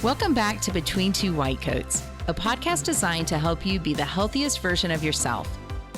Welcome back to Between Two White Coats, a podcast designed to help you be the healthiest version of yourself.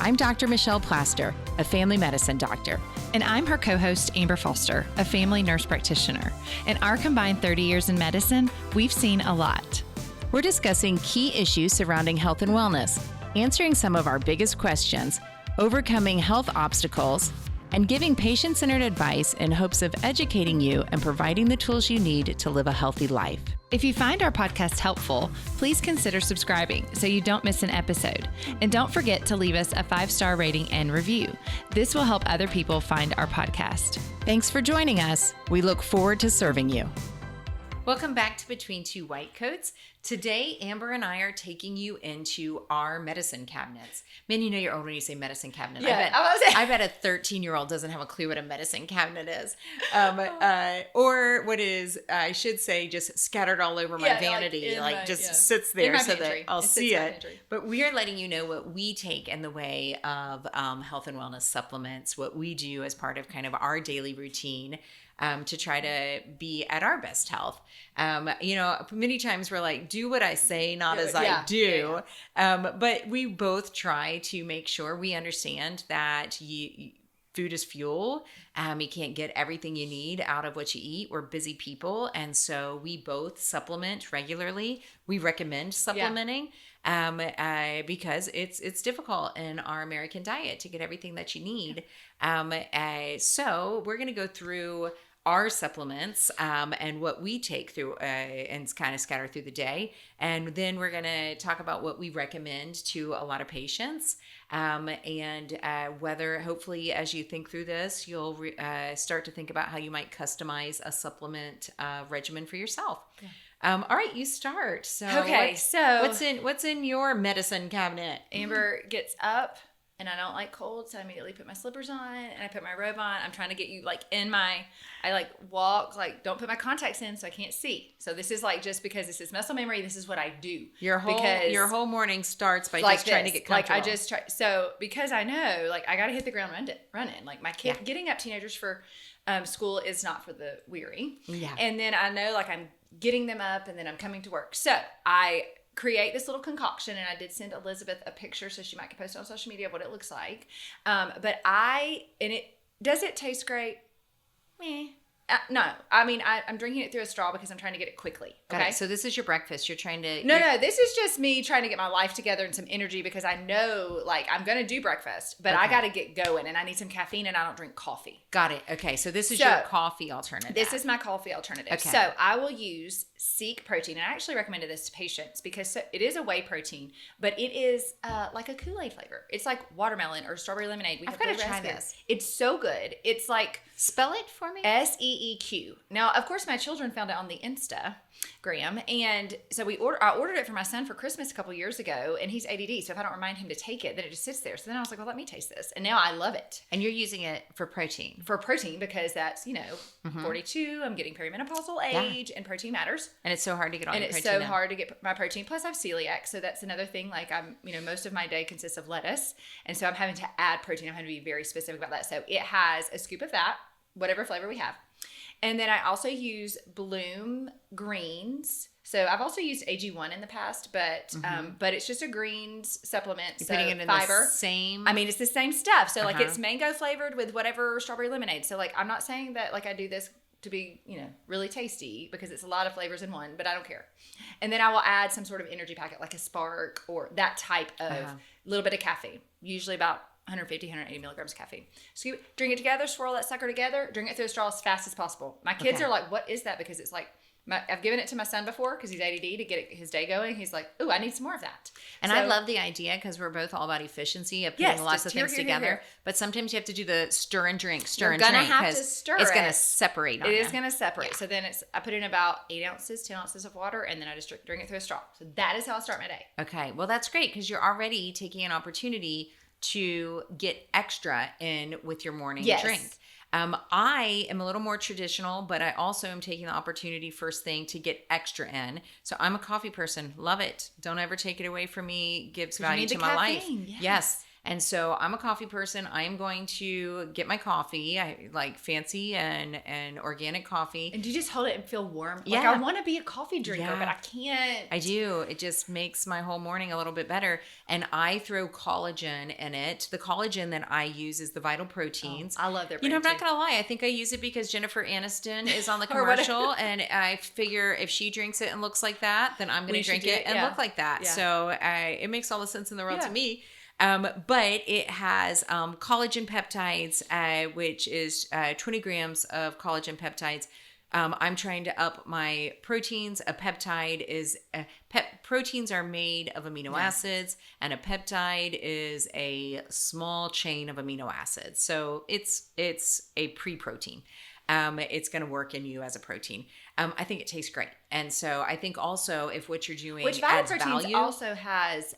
I'm Dr. Michelle Plaster, a family medicine doctor. And I'm her co-host, Amber Foster, a family nurse practitioner. In our combined 30 years in medicine, we've seen a lot. We're discussing key issues surrounding health and wellness, answering some of our biggest questions, overcoming health obstacles, and giving patient-centered advice in hopes of educating you and providing the tools you need to live a healthy life. If you find our podcast helpful, please consider subscribing so you don't miss an episode. And don't forget to leave us a 5-star rating and review. This will help other people find our podcast. Thanks for joining us. We look forward to serving you. Welcome back to Between Two White Coats. Today, Amber and I are taking you into our medicine cabinets. Man, you know you're old when you say medicine cabinet. Yeah, I bet a 13-year-old doesn't have a clue what a medicine cabinet is. Or what is, I should say, just scattered all over my vanity. Sits there so that I'll see it. But we are letting you know what we take in the way of health and wellness supplements, what we do as part of kind of our daily routine. To try to be at our best health. Many times we're like, do what I say, not as I do. But we both try to make sure we understand that food is fuel. You can't get everything you need out of what you eat. We're busy people. And so we both supplement regularly. We recommend supplementing. Because it's difficult in our American diet to get everything that you need. So we're going to go through our supplements and what we take through and kind of scatter through the day. And then we're going to talk about what we recommend to a lot of patients and whether hopefully as you think through this, you'll start to think about how you might customize a supplement regimen for yourself. Yeah. All right, you start. So what's in your medicine cabinet? Amber gets up and I don't like cold, so I immediately put my slippers on and I put my robe on. I'm trying to get you I walk, don't put my contacts in so I can't see. So this is just because this is muscle memory, this is what I do. Your whole morning starts by just trying to get comfortable. So because I know, I got to hit the ground running. My kid, getting up teenagers for school is not for the weary. Yeah. And then I know, I'm getting them up and then I'm coming to work. So I create this little concoction, and I did send Elizabeth a picture so she might post it on social media of what it looks like. Does it taste great? Meh. No, I'm drinking it through a straw because I'm trying to get it quickly. Okay, Got it. So this is your breakfast. You're trying to. No, this is just me trying to get my life together and some energy because I know I'm gonna do breakfast, but I got to get going and I need some caffeine and I don't drink coffee. Got it. Okay, so this is your coffee alternative. This is my coffee alternative. Okay. So I will use Seek protein, and I actually recommended this to patients because it is a whey protein, but it is like a Kool-Aid flavor. It's like watermelon or strawberry lemonade. I've got to try this. It's so good. It's spell it for me. SEEQ. Now, of course, my children found it on the Instagram, and so I ordered it for my son for Christmas a couple years ago, and he's ADD, so if I don't remind him to take it, then it just sits there. So then I was like, well, let me taste this, and now I love it. And you're using it for protein. For protein, because that's 42. I'm getting perimenopausal age, and protein matters. And it's so hard to get all your protein. And it's so hard to get my protein. Plus, I have celiac, so that's another thing. Most of my day consists of lettuce, and so I'm having to add protein. I'm having to be very specific about that. So it has a scoop of that, whatever flavor we have. And then I also use Bloom greens. So I've also used AG1 in the past, but it's just a greens supplement. You're putting it in fiber. The same. It's the same stuff. So it's mango flavored with whatever strawberry lemonade. So I'm not saying that I do this to be really tasty because it's a lot of flavors in one, but I don't care. And then I will add some sort of energy packet like a Spark or that type of little bit of caffeine, usually about 150, 180 milligrams of caffeine. So you drink it together, swirl that sucker together, drink it through a straw as fast as possible. My kids are like, what is that? Because it's I've given it to my son before because he's ADD to get his day going. He's like, ooh, I need some more of that. And I love the idea because we're both all about efficiency of putting lots of things together. Here. But sometimes you have to do the stir and drink. You're going to have to stir it. It's going to separate on you. It is going to separate. Yeah. So then I put in about 8 ounces, 10 ounces of water, and then I just drink it through a straw. So that is how I start my day. Okay. Well, that's great because you're already taking an opportunity to get extra in with your morning drink. I am a little more traditional, but I also am taking the opportunity first thing to get extra in. So I'm a coffee person. Love it. Don't ever take it away from me. Gives value to my life. Yes. And so I'm a coffee person. I am going to get my coffee. I like fancy and organic coffee. And do you just hold it and feel warm? Yeah. Like, I want to be a coffee drinker, but I can't. I do. It just makes my whole morning a little bit better. And I throw collagen in it. The collagen that I use is the Vital Proteins. I love their brand. You know, I'm not going to lie. I think I use it because Jennifer Aniston is on the commercial. And I figure if she drinks it and looks like that, then I'm going to drink it and look like that. Yeah. So it makes all the sense in the world to me. But it has collagen peptides, which is 20 grams of collagen peptides. I'm trying to up my proteins. A peptide is proteins are made of amino acids, and a peptide is a small chain of amino acids. So it's a pre-protein. It's going to work in you as a protein. I think it tastes great, and so I think also if what you're doing adds value, also has.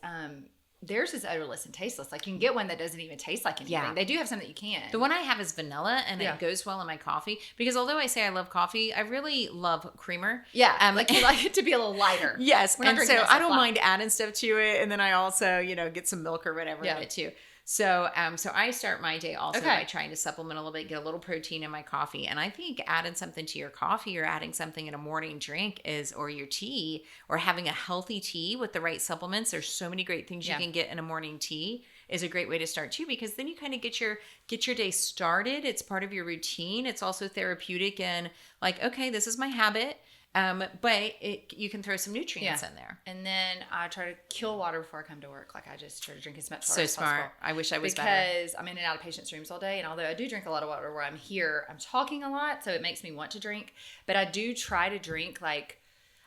Theirs is odorless and tasteless. Like, you can get one that doesn't even taste like anything. Yeah. They do have some that you can. The one I have is vanilla, and it goes well in my coffee. Because although I say I love coffee, I really love creamer. Yeah, like you like it to be a little lighter. Yes, and so I don't mind adding stuff to it, and then I also, get some milk or whatever in it too. So I start my day also by trying to supplement a little bit, get a little protein in my coffee. And I think adding something to your coffee or adding something in a morning drink or your tea, or having a healthy tea with the right supplements. There's so many great things you can get in a morning tea is a great way to start too, because then you kind of get your day started. It's part of your routine. It's also therapeutic and like, okay, this is my habit. But you can throw some nutrients in there. And then I try to kill water before I come to work. Like, I just try to drink as much water as smart. possible. I wish I was because I'm in and out of patients' rooms all day. And although I do drink a lot of water where I'm here, I'm talking a lot. So it makes me want to drink. But I do try to drink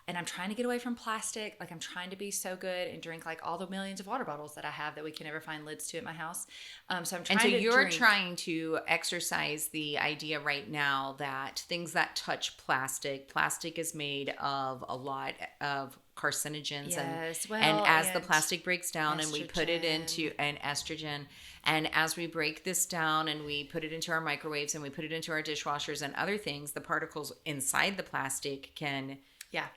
and I'm trying to get away from plastic. Like, I'm trying to be so good and drink like all the millions of water bottles that I have that we can never find lids to at my house. So I'm trying to you're trying to exercise the idea right now that things that touch plastic is made of a lot of carcinogens. And as the plastic breaks down and we put it into an estrogen, and as we break this down and we put it into our microwaves and we put it into our dishwashers and other things, the particles inside the plastic can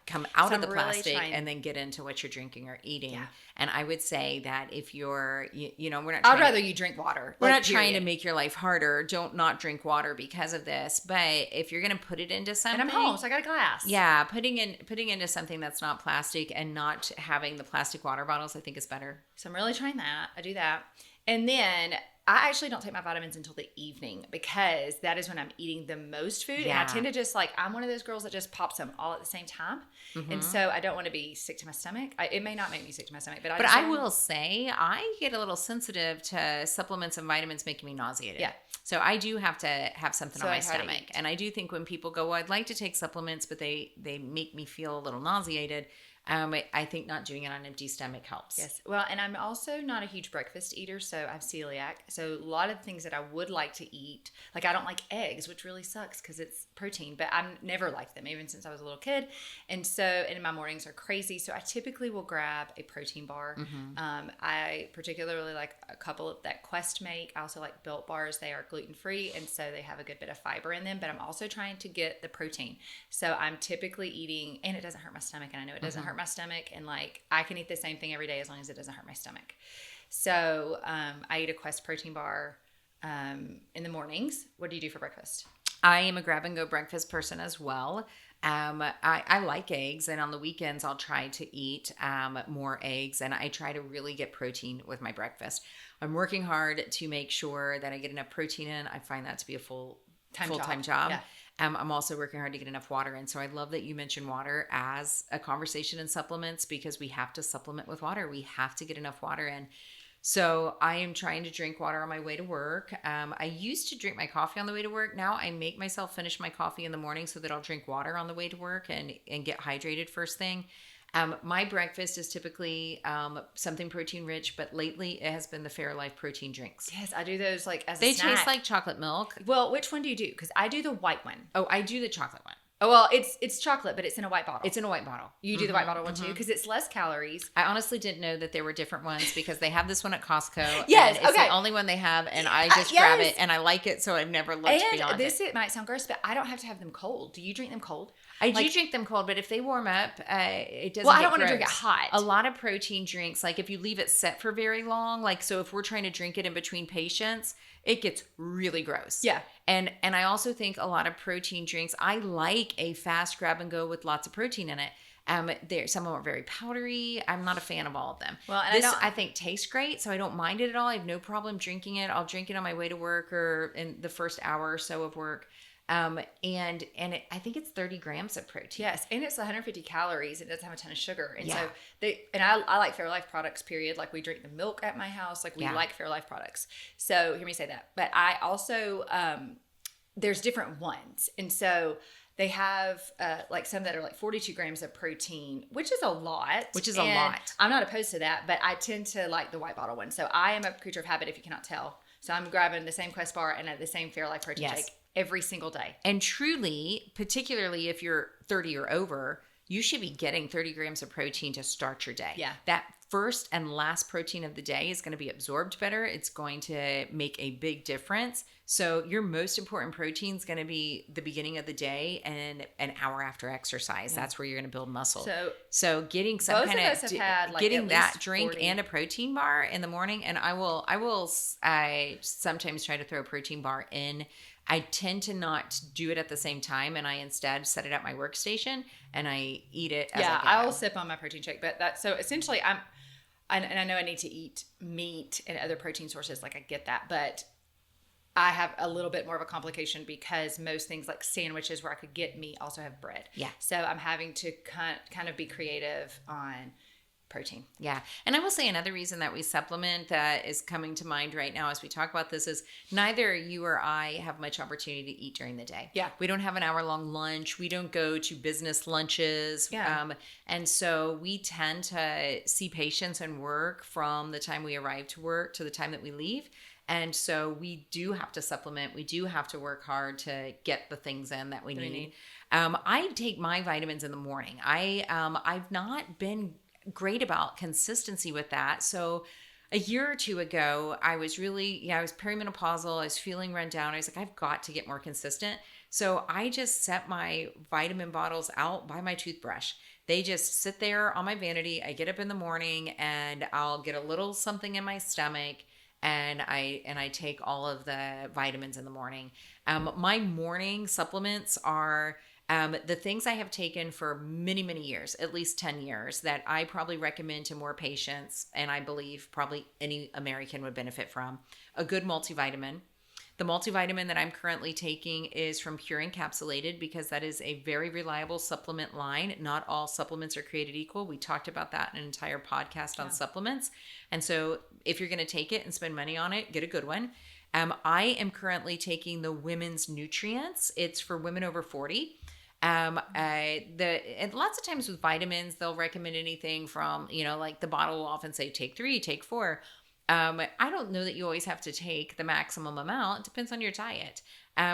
come out of the plastic and then get into what you're drinking or eating. Yeah. And I would say that if you're, we're not. I'd rather you drink water. We're not trying to make your life harder. Don't not drink water because of this. But if you're going to put it into something, and I'm home, so I got a glass. Yeah, putting into something that's not plastic and not having the plastic water bottles, I think is better. So I'm really trying that. I do that, and then I actually don't take my vitamins until the evening because that is when I'm eating the most food. Yeah. And I tend to I'm one of those girls that just pops them all at the same time. Mm-hmm. And so I don't want to be sick to my stomach. It may not make me sick to my stomach, but I will say I get a little sensitive to supplements and vitamins making me nauseated. Yeah. So I do have to have something on my stomach. And I do think when people go, well, I'd like to take supplements, but they make me feel a little nauseated. I think not doing it on an empty stomach helps. Yes. Well, and I'm also not a huge breakfast eater, so I'm celiac. So a lot of the things that I would like to eat, like I don't like eggs, which really sucks because it's protein, but I've never liked them, even since I was a little kid. And my mornings are crazy. So I typically will grab a protein bar. Mm-hmm. I particularly like a couple of that Quest make. I also like Built bars. They are gluten-free, and so they have a good bit of fiber in them, but I'm also trying to get the protein. So I'm typically eating, and it doesn't hurt my stomach, and I know it doesn't hurt my stomach, and like I can eat the same thing every day as long as it doesn't hurt my stomach. So I eat a Quest protein bar in the mornings. What do you do for breakfast? I am a grab and go breakfast person as well. I like eggs, and on the weekends I'll try to eat more eggs, and I try to really get protein with my breakfast. I'm working hard to make sure that I get enough protein in. I find that to be a full-time job. Yeah. I'm also working hard to get enough water in. So I love that you mentioned water as a conversation in supplements, because we have to supplement with water. We have to get enough water in. So I am trying to drink water on my way to work. I used to drink my coffee on the way to work. Now I make myself finish my coffee in the morning so that I'll drink water on the way to work and get hydrated first thing. My breakfast is typically something protein rich, but lately it has been the Fairlife protein drinks. Yes, I do those like as a snack. They taste like chocolate milk. Well, which one do you do? Because I do the white one. Oh, I do the chocolate one. Oh, well, it's chocolate, but it's in a white bottle. It's in a white bottle. You do the white bottle one too, because it's less calories. I honestly didn't know that there were different ones because they have this one at Costco. Yes, and it's the only one they have, and I just grab it, and I like it, so I've never looked beyond it. It might sound gross, but I don't have to have them cold. Do you drink them cold? I do drink them cold, but if they warm up, it doesn't. Well, I don't want to drink it hot. A lot of protein drinks, like if you leave it set for very long, like so if we're trying to drink it in between patients, it gets really gross. Yeah. And I also think a lot of protein drinks, I like a fast grab and go with lots of protein in it. Some of them are very powdery. I'm not a fan of all of them. Well, and I think tastes great, so I don't mind it at all. I have no problem drinking it. I'll drink it on my way to work or in the first hour or so of work. I think it's 30 grams of protein. Yes, and it's 150 calories. It doesn't have a ton of sugar, and so I like Fairlife products. Period. Like we drink the milk at my house. Like we like Fairlife products. So hear me say that. But I also there's different ones, and so they have like some that are like 42 grams of protein, which is a lot. I'm not opposed to that, but I tend to like the white bottle one. So I am a creature of habit, if you cannot tell. So I'm grabbing the same Quest bar and the same Fairlife protein shake every single day. And truly, particularly if you're 30 or over, you should be getting 30 grams of protein to start your day. Yeah. That first and last protein of the day is going to be absorbed better. It's going to make a big difference. So your most important protein is going to be the beginning of the day and an hour after exercise. Yeah. That's where you're going to build muscle. So getting some kind of getting that drink 40. And a protein bar in the morning. And I sometimes try to throw a protein bar in. I tend to not do it at the same time, and I instead set it at my workstation and I eat it as I go. I'll sip on my protein shake, but so essentially and I know I need to eat meat and other protein sources, like I get that, but I have a little bit more of a complication because most things like sandwiches where I could get meat also have bread. Yeah. So I'm having to kind of be creative on protein. Yeah. And I will say another reason that we supplement that is coming to mind right now as we talk about this is neither you or I have much opportunity to eat during the day. Yeah. We don't have an hour-long lunch. We don't go to business lunches. Yeah. And so we tend to see patients and work from the time we arrive to work to the time that we leave. And so we do have to supplement. We do have to work hard to get the things in that we need. I take my vitamins in the morning. I've not been great about consistency with that. So a year or two ago, I was perimenopausal. I was feeling run down. I was like, I've got to get more consistent. So I just set my vitamin bottles out by my toothbrush. They just sit there on my vanity. I get up in the morning and I'll get a little something in my stomach and I take all of the vitamins in the morning. My morning supplements are the things I have taken for many, many years, at least 10 years, that I probably recommend to more patients, and I believe probably any American would benefit from. A good multivitamin. The multivitamin that I'm currently taking is from Pure Encapsulated because that is a very reliable supplement line. Not all supplements are created equal. We talked about that in an entire podcast on supplements. And so if you're going to take it and spend money on it, get a good one. I am currently taking the Women's Nutrients. It's for women over 40. And lots of times with vitamins, they'll recommend anything from, like the bottle will often say, take 3, take 4. I don't know that you always have to take the maximum amount. It depends on your diet.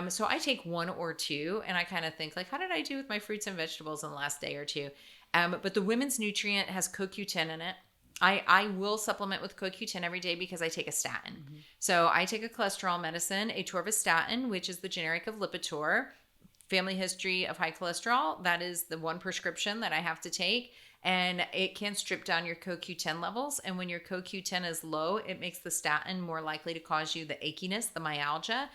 So I take 1 or 2 and I kind of think like, how did I do with my fruits and vegetables in the last day or two? But the Women's Nutrient has CoQ10 in it. I will supplement with CoQ10 every day because I take a statin. Mm-hmm. So I take a cholesterol medicine, atorvastatin, which is the generic of Lipitor. Family history of high cholesterol, that is the one prescription that I have to take, and it can strip down your CoQ10 levels. And when your CoQ10 is low, it makes the statin more likely to cause you the achiness, the myalgia.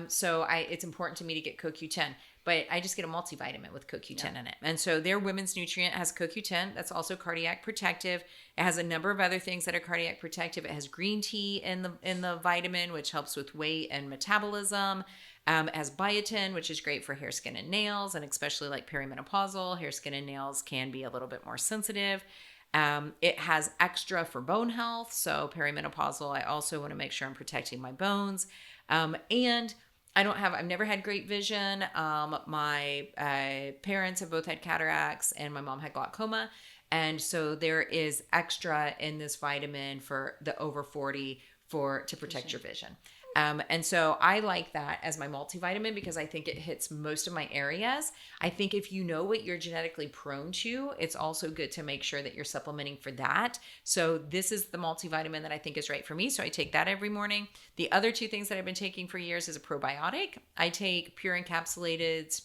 So it's important to me to get CoQ10, but I just get a multivitamin with CoQ10 in it. And so their Women's Nutrient has CoQ10. That's also cardiac protective. It has a number of other things that are cardiac protective. It has green tea in the vitamin, which helps with weight and metabolism. It has biotin, which is great for hair, skin, and nails, and especially like perimenopausal, hair, skin, and nails can be a little bit more sensitive. It has extra for bone health. So perimenopausal, I also want to make sure I'm protecting my bones. And I've never had great vision. My parents have both had cataracts and my mom had glaucoma. And so there is extra in this vitamin for the over 40 to protect your vision. And so I like that as my multivitamin because I think it hits most of my areas. I think if you know what you're genetically prone to, it's also good to make sure that you're supplementing for that. So this is the multivitamin that I think is right for me. So I take that every morning. The other two things that I've been taking for years is a probiotic. I take Pure Encapsulated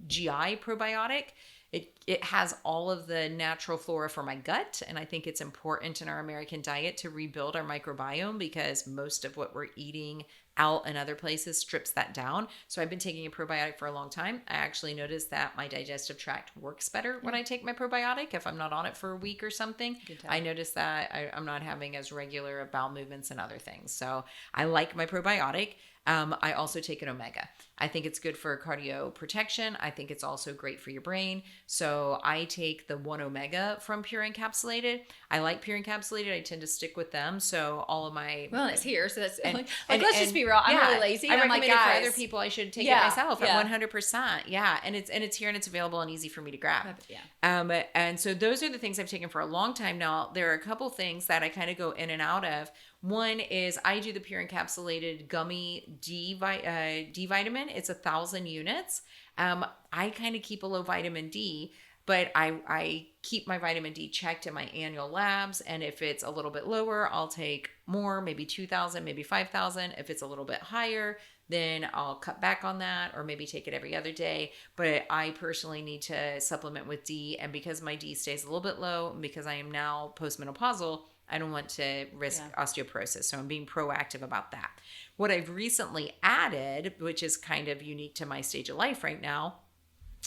GI probiotic. It has all of the natural flora for my gut, and I think it's important in our American diet to rebuild our microbiome because most of what we're eating out and other places strips that down. So I've been taking a probiotic for a long time. I actually noticed that my digestive tract works better when I take my probiotic. If I'm not on it for a week or something, I notice that I'm not having as regular bowel movements and other things. So I like my probiotic. I also take an omega. I think it's good for cardio protection. I think it's also great for your brain. So I take the 1 omega from Pure Encapsulated. I like Pure Encapsulated. I tend to stick with them. So all of my... Well, it's here. So that's... let's just be real. I'm really lazy. I recommend it for guys, other people. I should take it myself at 100%. Yeah. And it's here and it's available and easy for me to grab. Yeah. And so those are the things I've taken for a long time now. There are a couple things that I kind of go in and out of. One is I do the Pure Encapsulated Gummy D vitamin. It's 1,000 units. I kind of keep a low vitamin D, but I keep my vitamin D checked in my annual labs. And if it's a little bit lower, I'll take more, maybe 2,000, maybe 5,000. If it's a little bit higher, then I'll cut back on that or maybe take it every other day. But I personally need to supplement with D. And because my D stays a little bit low, because I am now postmenopausal, I don't want to risk osteoporosis. So I'm being proactive about that. What I've recently added, which is kind of unique to my stage of life right now,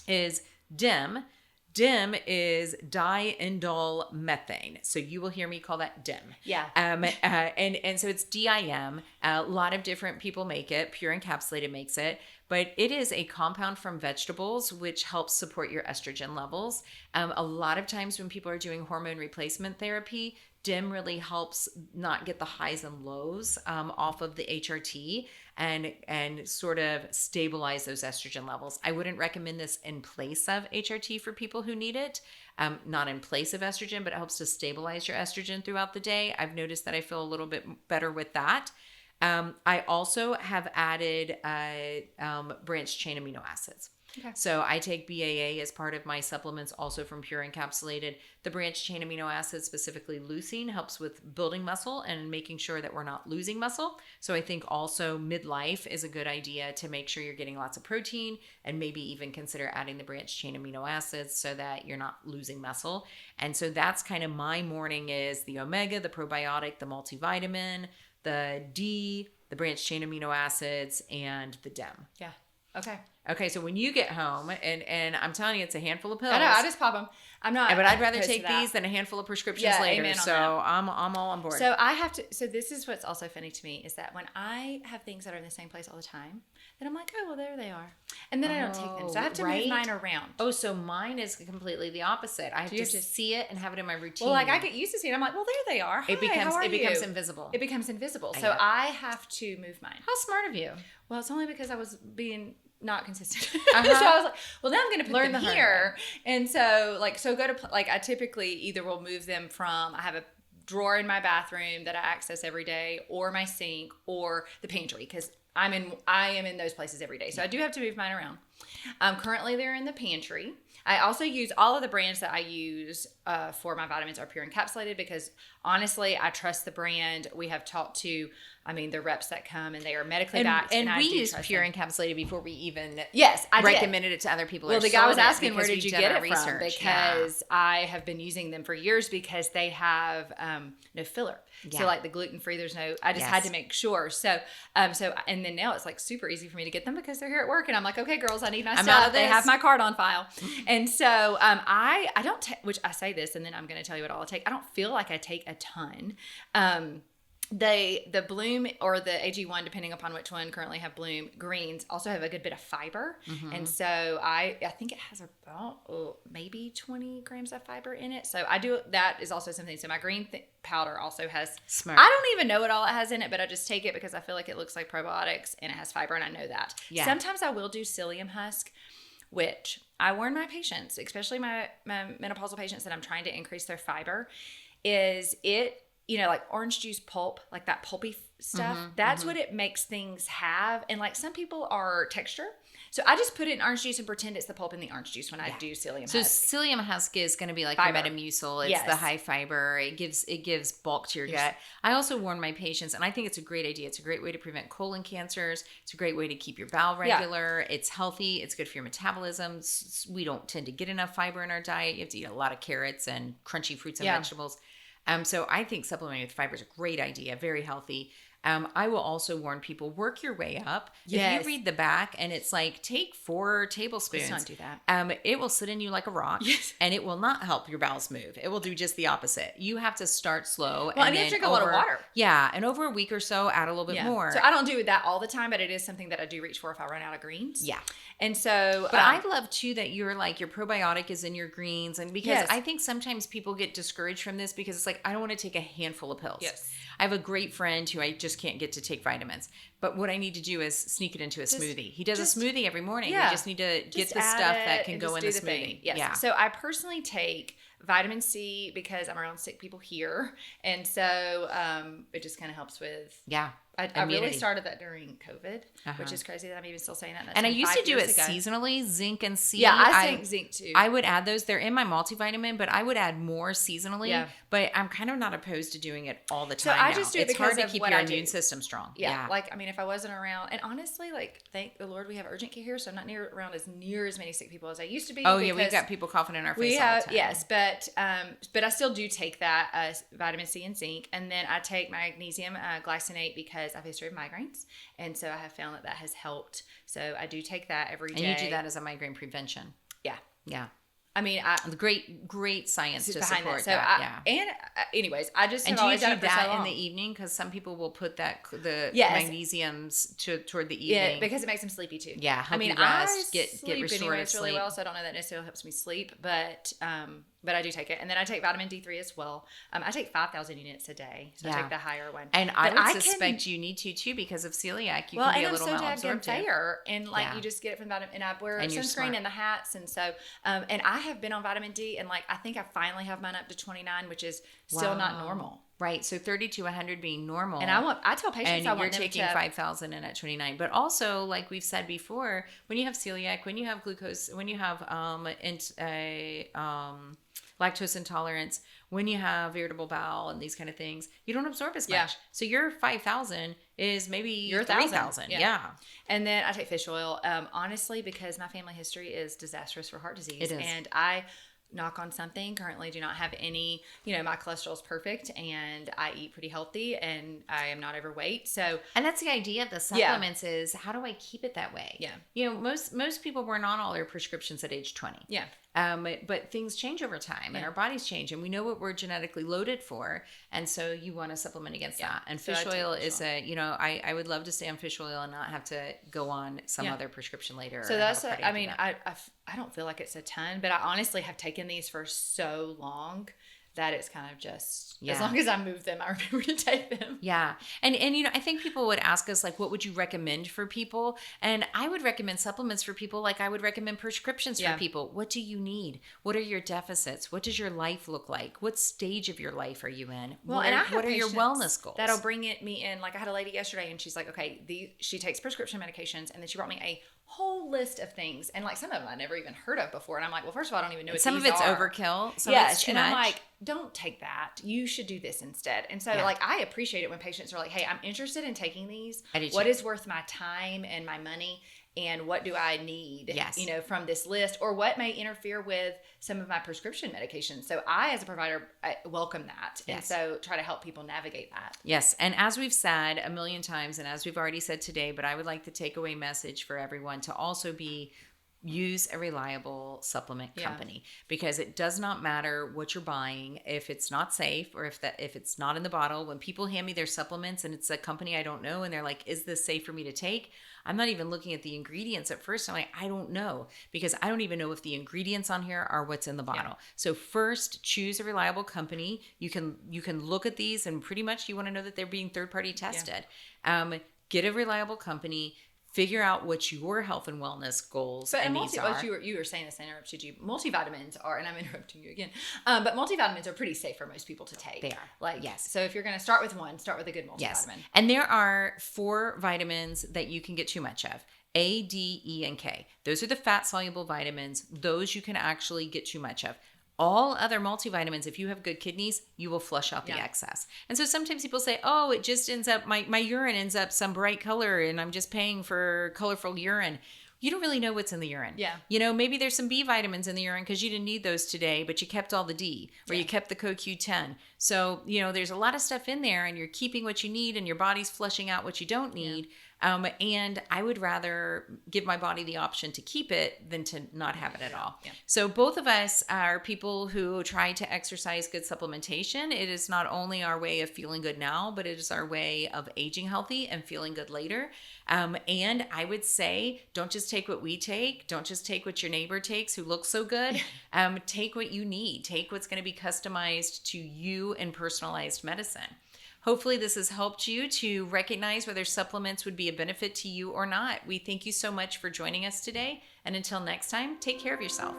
is DIM. DIM is diindole methane. So you will hear me call that DIM. Yeah. And so it's DIM. A lot of different people make it. Pure Encapsulated makes it. But it is a compound from vegetables, which helps support your estrogen levels. A lot of times when people are doing hormone replacement therapy, DIM really helps not get the highs and lows off of the HRT and sort of stabilize those estrogen levels. I wouldn't recommend this in place of HRT for people who need it, not in place of estrogen, but it helps to stabilize your estrogen throughout the day. I've noticed that I feel a little bit better with that. I also have added branched chain amino acids. Okay. So I take BAA as part of my supplements, also from Pure Encapsulated. The branched chain amino acids, specifically leucine, helps with building muscle and making sure that we're not losing muscle. So I think also midlife is a good idea to make sure you're getting lots of protein and maybe even consider adding the branched chain amino acids so that you're not losing muscle. And so that's kind of my morning is the omega, the probiotic, the multivitamin, the D, the branched chain amino acids, and the DIM. Yeah. Okay, so when you get home, and I'm telling you, it's a handful of pills. I know, I just pop them. I'm not. But I'd rather take these than a handful of prescriptions later. So I'm all on board. So I have to. So this is what's also funny to me is that when I have things that are in the same place all the time, then I'm like, oh well, there they are, and then I don't take them. So I have to move mine around. Oh, so mine is completely the opposite. I have to see it and have it in my routine. Well, like I get used to seeing it. I'm like, well, there they are. Hi, it becomes invisible. It becomes invisible. So I have to move mine. How smart of you. Well, it's only because I was being not consistent. So I was like, well, now I'm going to put them here. And so I typically either will move them from, I have a drawer in my bathroom that I access every day, or my sink, or the pantry, because I am in those places every day. So I do have to move mine around. Currently they're in the pantry. I also use all of the brands that I use for my vitamins are Pure Encapsulated because honestly, I trust the brand. We have talked to, the reps that come and they are medically backed. And we used Pure Encapsulated before we even recommended it to other people. Well, the guy was asking where did you get it from? Because I have been using them for years because they have no filler. Yeah. So like the gluten-free, there's no, I just had to make sure. So, and then now it's like super easy for me to get them because they're here at work and I'm like, okay, girls, I need my stuff. They have my card on file. And so I don't take, which I say this and then I'm going to tell you what all I take. I don't feel like I take a ton. The Bloom or the AG1, depending upon which one currently have Bloom, greens also have a good bit of fiber. Mm-hmm. And so I think it has about maybe 20 grams of fiber in it. So I do, that is also something. So my green powder also has, Smart. I don't even know what all it has in it, but I just take it because I feel like it looks like probiotics and it has fiber and I know that. Yeah. Sometimes I will do psyllium husk, which I warn my patients, especially my menopausal patients that I'm trying to increase their fiber, is it like orange juice pulp, like that pulpy stuff, that's what it makes things have. And like some people are texture. So I just put it in orange juice and pretend it's the pulp in the orange juice when I do psyllium husk. So psyllium husk is going to be like your Metamucil. It's the high fiber. It gives bulk to your gut. I also warn my patients, and I think it's a great idea. It's a great way to prevent colon cancers. It's a great way to keep your bowel regular. It's healthy. It's good for your metabolism. We don't tend to get enough fiber in our diet. You have to eat a lot of carrots and crunchy fruits and vegetables. So I think supplementing with fiber is a great idea. Very healthy. I will also warn people, work your way up. If you read the back and it's like, take 4 tablespoons. Let's not do that. It will sit in you like a rock and it will not help your bowels move. It will do just the opposite. You have to start slow. Well, and you have to drink a lot of water. Yeah. And over a week or so, add a little bit more. So I don't do that all the time, but it is something that I do reach for if I run out of greens. Yeah. And so. But I love too that you're like, your probiotic is in your greens. And because I think sometimes people get discouraged from this because it's like, I don't want to take a handful of pills. Yes. I have a great friend who I just can't get to take vitamins. But what I need to do is sneak it into a smoothie. He does a smoothie every morning. You just need to get the stuff that can go in the smoothie. Yes. Yeah. So I personally take vitamin C because I'm around sick people here. And so it just kind of helps with... Yeah. I really started that during COVID, which is crazy that I'm even still saying that. And I used to do it seasonally, zinc and C. Yeah, I think zinc too. I would add those. They're in my multivitamin, but I would add more seasonally. Yeah. But I'm kind of not opposed to doing it all the time. So I just do it because it's hard to keep your immune system strong. Yeah. Like, I mean, if I wasn't around, and honestly, like, thank the Lord we have urgent care here, so I'm not around as near as many sick people as I used to be. Oh, yeah, we've got people coughing in our face all the time. Yes, but I still do take that vitamin C and zinc, and then I take magnesium glycinate because I have a history of migraines. And so I have found that has helped. So I do take that every day. And you do that as a migraine prevention. Yeah. Yeah. I mean, great science to support that. Anyways, I just and do you do that in the evening? Because some people will put the magnesiums toward the evening. Yeah, because it makes them sleepy too. Yeah, help you rest, get restorative sleep really well, so I don't know that necessarily helps me sleep, but I do take it, and then I take vitamin D3 as well. I take 5,000 units a day, so I take the higher one. And I would suspect you need to too because of celiac. You can be a little malabsorptive. Fair, and you just get it from vitamin. And I wear sunscreen and the hats, and so and I have been on vitamin D, and I think I finally have mine up to 29, which is still not normal. Right, so 30 to 100 being normal. And I tell patients I want them to... And you're taking 5,000 and at 29. But also, like we've said before, when you have celiac, when you have glucose, when you have lactose intolerance, when you have irritable bowel and these kind of things, you don't absorb as much. Yeah. So your 5,000 is maybe your 3,000. Yeah. And then I take fish oil, honestly, because my family history is disastrous for heart disease. It is. And I... knock on something, currently do not have any, my cholesterol is perfect and I eat pretty healthy and I am not overweight. So, and that's the idea of the supplements is how do I keep it that way? Yeah. Most people weren't on all their prescriptions at age 20. Yeah. But things change over time and our bodies change and we know what we're genetically loaded for. And so you want to supplement against that. And fish oil is I would love to stay on fish oil and not have to go on some other prescription later. So that's, I don't feel like it's a ton, but I honestly have taken these for so long that it's kind of just, as long as I move them, I remember to take them. Yeah. And I think people would ask us, what would you recommend for people? And I would recommend supplements for people like I would recommend prescriptions for people. What do you need? What are your deficits? What does your life look like? What stage of your life are you in? Well, what are your wellness goals? That'll bring me in. Like I had a lady yesterday and she's like, okay, she takes prescription medications, and then she brought me a whole list of things, and some of them I never even heard of before, and I'm like, well, first of all, I don't even know what some these of it's are. Overkill, some of it's too much. I'm like, don't take that, you should do this instead. And so I appreciate it when patients are like, hey, I'm interested in taking these, what is worth my time and my money, and what do I need from this list, or what may interfere with some of my prescription medications. So I, as a provider, I welcome that. And so try to help people navigate that. Yes. And as we've said a million times, and as we've already said today, but I would like the takeaway message for everyone to also be, use a reliable supplement company, because it does not matter what you're buying if it's not safe or if it's not in the bottle. When people hand me their supplements and it's a company I don't know and they're like, is this safe for me to take? I'm not even looking at the ingredients at first. I'm like, I don't know, because I don't even know if the ingredients on here are what's in the bottle. Yeah. So first, choose a reliable company. You can look at these and pretty much you want to know that they're being third-party tested. Yeah. Get a reliable company. figure out what your health and wellness goals and needs are. You were saying this, I interrupted you. Multivitamins are, and I'm interrupting you again, but multivitamins are pretty safe for most people to take. They are. Like, yes. So if you're going to start with one, start with a good multivitamin. Yes. And there are 4 vitamins that you can get too much of. A, D, E, and K. Those are the fat-soluble vitamins. Those you can actually get too much of. All other multivitamins, if you have good kidneys, you will flush out the excess. And so sometimes people say, oh, it just ends up, my urine ends up some bright color and I'm just paying for colorful urine. You don't really know what's in the urine. Yeah. You know, maybe there's some B vitamins in the urine because you didn't need those today, but you kept all the D or you kept the CoQ10. So, you know, there's a lot of stuff in there and you're keeping what you need and your body's flushing out what you don't need. And I would rather give my body the option to keep it than to not have it at all. Yeah. So both of us are people who try to exercise good supplementation. It is not only our way of feeling good now, but it is our way of aging healthy and feeling good later. And I would say, don't just take what we take. Don't just take what your neighbor takes who looks so good. Take what you need. Take what's going to be customized to you and personalized medicine. Hopefully this has helped you to recognize whether supplements would be a benefit to you or not. We thank you so much for joining us today. And until next time, take care of yourself.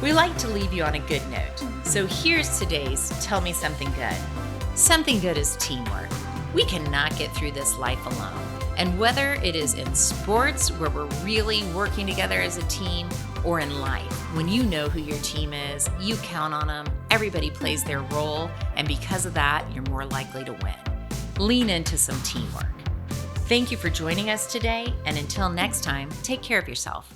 We like to leave you on a good note. So here's today's Tell Me Something Good. Something good is teamwork. We cannot get through this life alone. And whether it is in sports where we're really working together as a team, or in life, when you know who your team is, you count on them, everybody plays their role, and because of that, you're more likely to win. Lean into some teamwork. Thank you for joining us today, and until next time, take care of yourself.